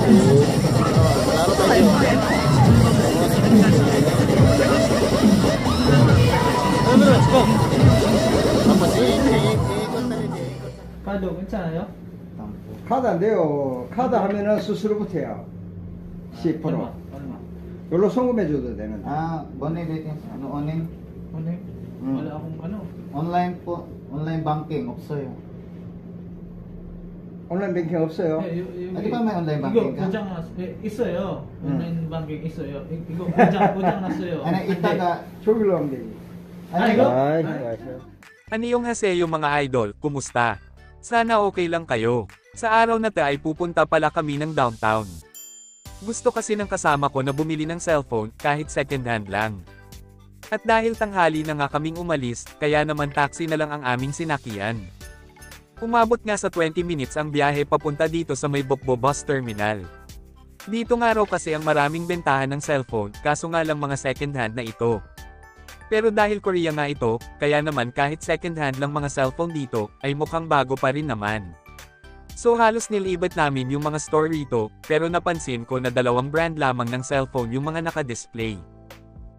Laro tayo. Let's go. tapos iikot na rin. 카드 괜찮아요? 카드 안 돼요. 카드 하면은 수수료부터야. 10%. 얼마? 여기로 송금해줘도 되는데. Ah, bonnet dito. Ano, oning? Ano yun? Wala akong ano. Online po, online banking, 없어요. 온라인 뱅킹 없어요? Di ba may online banking 이거 ka? 고장 났, 있어요. 온라인 banking 있어요. 이거 고장 났어요. Ano, itaga, 저기로 하면 되지. 이거? 아이, 알았어. Anyong haseyo mga idol, kumusta? Sana okay lang kayo. Sa araw na to ay pupunta pala kami ng downtown. Gusto kasi ng kasama ko na bumili ng cellphone kahit second hand lang. At dahil tanghali na nga kaming umalis, kaya naman taxi na lang ang aming sinakyan. Umabot nga sa 20 minutes ang biyahe papunta dito sa may Bokbo Bus Terminal. Dito nga raw kasi ang maraming bentahan ng cellphone, kaso nga lang mga second hand na ito. Pero dahil Korea nga ito, kaya naman kahit second hand lang mga cellphone dito, ay mukhang bago pa rin naman. So halos nilibat namin yung mga store rito, pero napansin ko na dalawang brand lamang ng cellphone yung mga naka-display.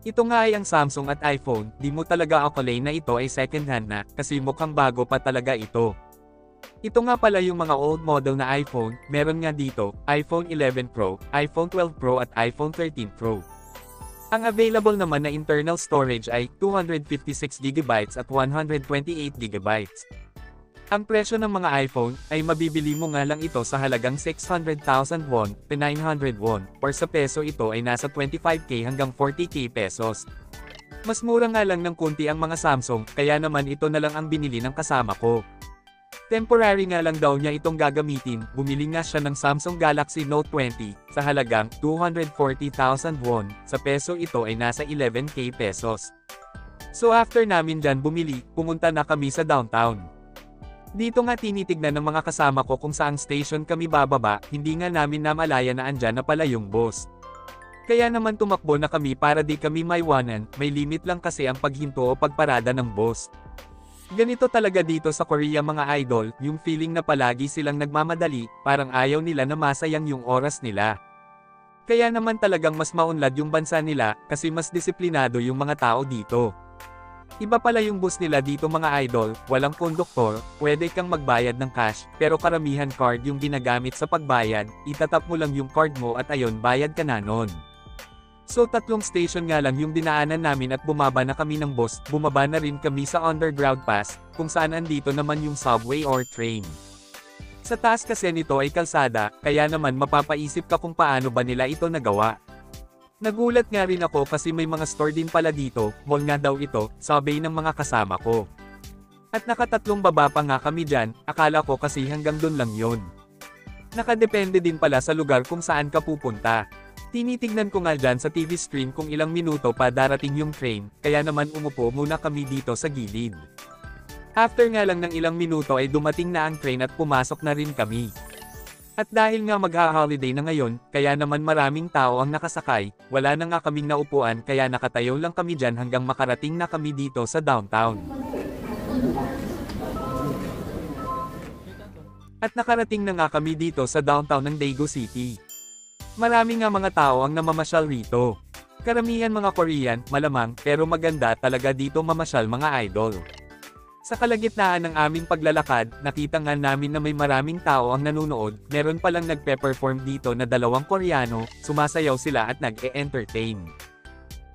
Ito nga ay ang Samsung at iPhone, di mo talaga akalain na ito ay second hand na, kasi mukhang bago pa talaga ito. Ito nga pala yung mga old model na iPhone, meron nga dito, iPhone 11 Pro, iPhone 12 Pro at iPhone 13 Pro. Ang available naman na internal storage ay 256GB at 128GB. Ang presyo ng mga iPhone ay mabibili mo nga lang ito sa halagang 600,000 won, 900 won, or sa peso ito ay nasa 25k hanggang 40k pesos. Mas mura nga lang ng kunti ang mga Samsung, kaya naman ito na lang ang binili ng kasama ko. Temporary nga lang daw niya itong gagamitin, bumili nga siya ng Samsung Galaxy Note 20, sa halagang 240,000 won, sa peso ito ay nasa 11k pesos. So after namin dyan bumili, pumunta na kami sa downtown. Dito nga tinitignan ng mga kasama ko kung saang station kami bababa, hindi nga namin namalaya na andyan na pala yung boss. Kaya naman tumakbo na kami para di kami maiwanan, may limit lang kasi ang paghinto o pagparada ng boss. Ganito talaga dito sa Korea mga idol, yung feeling na palagi silang nagmamadali, parang ayaw nila na masayang yung oras nila. Kaya naman talagang mas maunlad yung bansa nila, kasi mas disiplinado yung mga tao dito. Iba pala yung bus nila dito mga idol, walang konduktor, pwede kang magbayad ng cash, pero karamihan card yung ginagamit sa pagbayad, itatap mo lang yung card mo at ayon bayad ka na nun. So 3 station nga lang yung dinaanan namin at bumaba na kami ng bus, bumaba na rin kami sa underground pass, kung saan andito naman yung subway or train. Sa taas kasi nito ay kalsada, kaya naman mapapaisip ka kung paano ba nila ito nagawa. Nagulat nga rin ako kasi may mga store din pala dito, mall nga daw ito, sabi ng mga kasama ko. At nakatatlong baba pa nga kami dyan, akala ko kasi hanggang dun lang yun. Nakadepende din pala sa lugar kung saan ka pupunta. Tinitignan ko nga dyan sa TV screen kung ilang minuto pa darating yung train, kaya naman umupo muna kami dito sa gilid. After nga lang ng ilang minuto ay dumating na ang train at pumasok na rin kami. At dahil nga magha-holiday na ngayon, kaya naman maraming tao ang nakasakay, wala na nga kaming naupuan kaya nakatayo lang kami dyan hanggang makarating na kami dito sa downtown. At nakarating na nga kami dito sa downtown ng Daegu City. Marami nga mga tao ang namamasyal rito. Karamihan mga Korean, malamang, pero maganda talaga dito mamasyal mga idol. Sa kalagitnaan ng aming paglalakad, nakita nga namin na may maraming tao ang nanunood, meron palang nagpe-perform dito na 2 Koreano, sumasayaw sila at nag-e-entertain.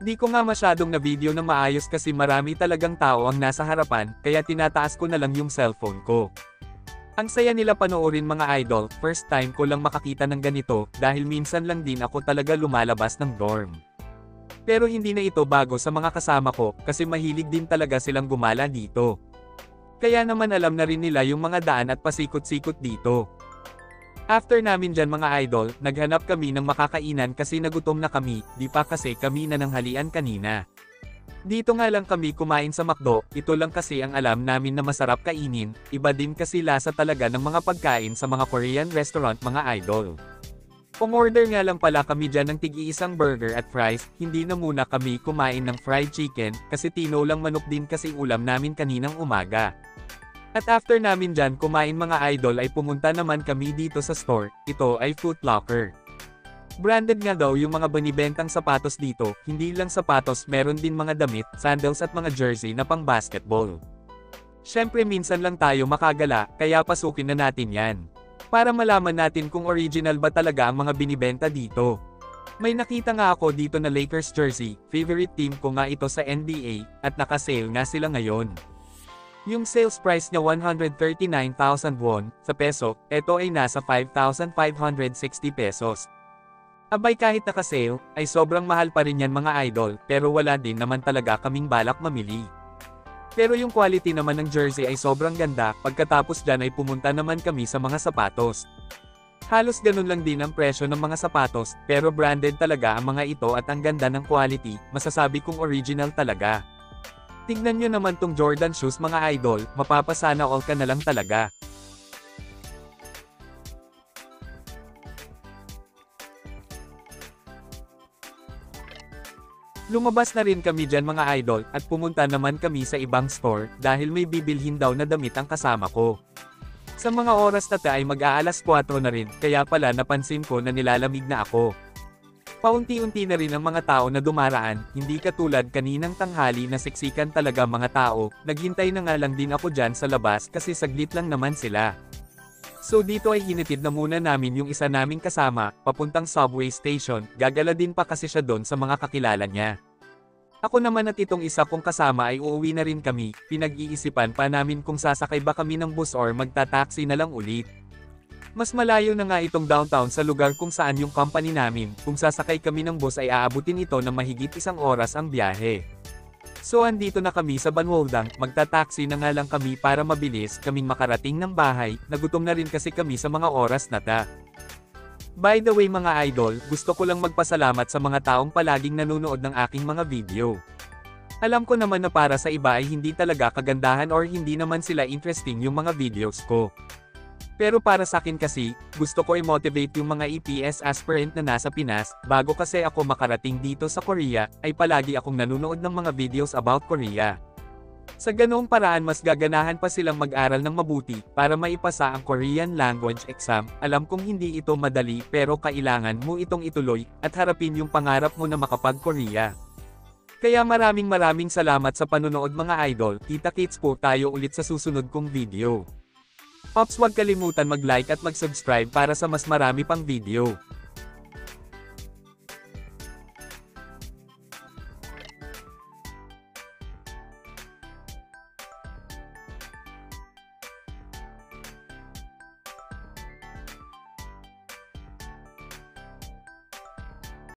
Di ko nga masyadong na video na maayos kasi marami talagang tao ang nasa harapan, kaya tinataas ko na lang yung cellphone ko. Ang saya nila panoorin mga idol, first time ko lang makakita ng ganito, dahil minsan lang din ako talaga lumalabas ng dorm. Pero hindi na ito bago sa mga kasama ko, kasi mahilig din talaga silang gumala dito. Kaya naman alam na rin nila yung mga daan at pasikot-sikot dito. After namin dyan mga idol, naghanap kami ng makakainan kasi nagutom na kami, di pa kasi kami nananghalian kanina. Dito nga lang kami kumain sa McDo, ito lang kasi ang alam namin na masarap kainin, iba din kasi lasa talaga ng mga pagkain sa mga Korean restaurant mga idol. Pumorder nga lang pala kami dyan ng tig-iisang burger at fries, hindi na muna kami kumain ng fried chicken, kasi tinolang manok din kasi ulam namin kaninang umaga. At after namin dyan kumain mga idol ay pumunta naman kami dito sa store, ito ay Foot Locker. Branded nga daw yung mga binibentang sapatos dito, hindi lang sapatos meron din mga damit, sandals at mga jersey na pang basketball. Syempre minsan lang tayo makagala, kaya pasukin na natin yan. Para malaman natin kung original ba talaga ang mga binibenta dito. May nakita nga ako dito na Lakers jersey, favorite team ko nga ito sa NBA, at naka-sale nga sila ngayon. Yung sales price niya 139,000 won, sa peso, ito ay nasa 5,560 pesos. Abay kahit naka-sale, ay sobrang mahal pa rin yan mga idol, pero wala din naman talaga kaming balak mamili. Pero yung quality naman ng jersey ay sobrang ganda, pagkatapos dyan ay pumunta naman kami sa mga sapatos. Halos ganun lang din ang presyo ng mga sapatos, pero branded talaga ang mga ito at ang ganda ng quality, masasabi kong original talaga. Tignan nyo naman tong Jordan shoes mga idol, mapapasana all ka na lang talaga. Lumabas na rin kami dyan mga idol, at pumunta naman kami sa ibang store, dahil may bibilhin daw na damit ang kasama ko. Sa mga oras na ay mag-aalas 4 na rin, kaya pala napansin ko na nilalamig na ako. Paunti-unti na rin ang mga tao na dumaraan, hindi katulad kaninang tanghali na siksikan talaga mga tao, naghintay na nga lang din ako dyan sa labas kasi saglit lang naman sila. So dito ay hinitid na muna namin yung isa naming kasama, papuntang subway station, gagala din pa kasi siya doon sa mga kakilala niya. Ako naman at itong isa kong kasama ay uuwi na rin kami, pinag-iisipan pa namin kung sasakay ba kami ng bus or magta-taxi na lang ulit. Mas malayo na nga itong downtown sa lugar kung saan yung company namin, kung sasakay kami ng bus ay aabutin ito ng mahigit 1 oras ang biyahe. So andito na kami sa Banwaldang, magta-taxi na nga lang kami para mabilis kaming makarating ng bahay, nagutom na rin kasi kami sa mga oras na ta. By the way mga idol, gusto ko lang magpasalamat sa mga taong palaging nanonood ng aking mga video. Alam ko naman na para sa iba ay hindi talaga kagandahan or hindi naman sila interesting yung mga videos ko. Pero para sa akin kasi, gusto ko i-motivate yung mga EPS aspirant na nasa Pinas, bago kasi ako makarating dito sa Korea, ay palagi akong nanonood ng mga videos about Korea. Sa ganoong paraan mas gaganahan pa silang mag-aral ng mabuti, para maipasa ang Korean language exam. Alam kong hindi ito madali pero kailangan mo itong ituloy, at harapin yung pangarap mo na makapag-Korea. Kaya maraming salamat sa panonood mga idol, kita-kits po tayo ulit sa susunod kong video. Pops, huwag kalimutan mag-like at mag-subscribe para sa mas marami pang video.